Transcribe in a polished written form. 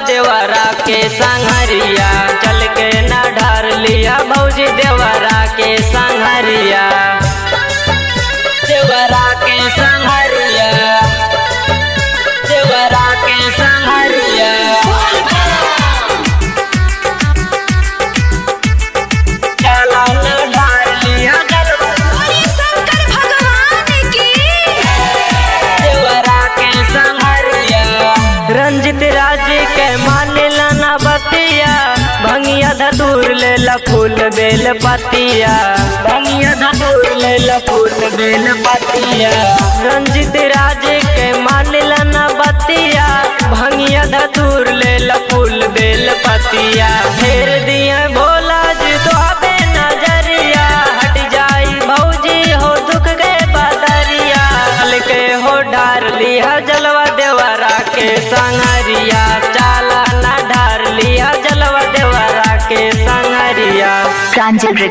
देवरा के संघरिया, चल के न ढार लिया भौजी देवरा के संघरिया, देवरा के संघरिया, देवरा के संघरिया। चला न ढार लिया शंकर भगवान की देवरा के संघरिया। रंजित राज के मानेला ना बतिया, भंगिया धतूर ले ला फूल बेल पतिया, भंगिया धतूर ले ला फूल बेल पतिया। रंजित राज के मानेला ना बतिया, भंगिया धतूर ले ला फूल बेल पतिया। फेर दिया भोला जी तो आबे नजरिया, हट जाई भौजी हो दुख के बदरिया, हल्के हो डार लिया जलवा देवरा के संघरिया, चाला ना ढार लिया जलवा देवरा के संघरिया। प्रांजल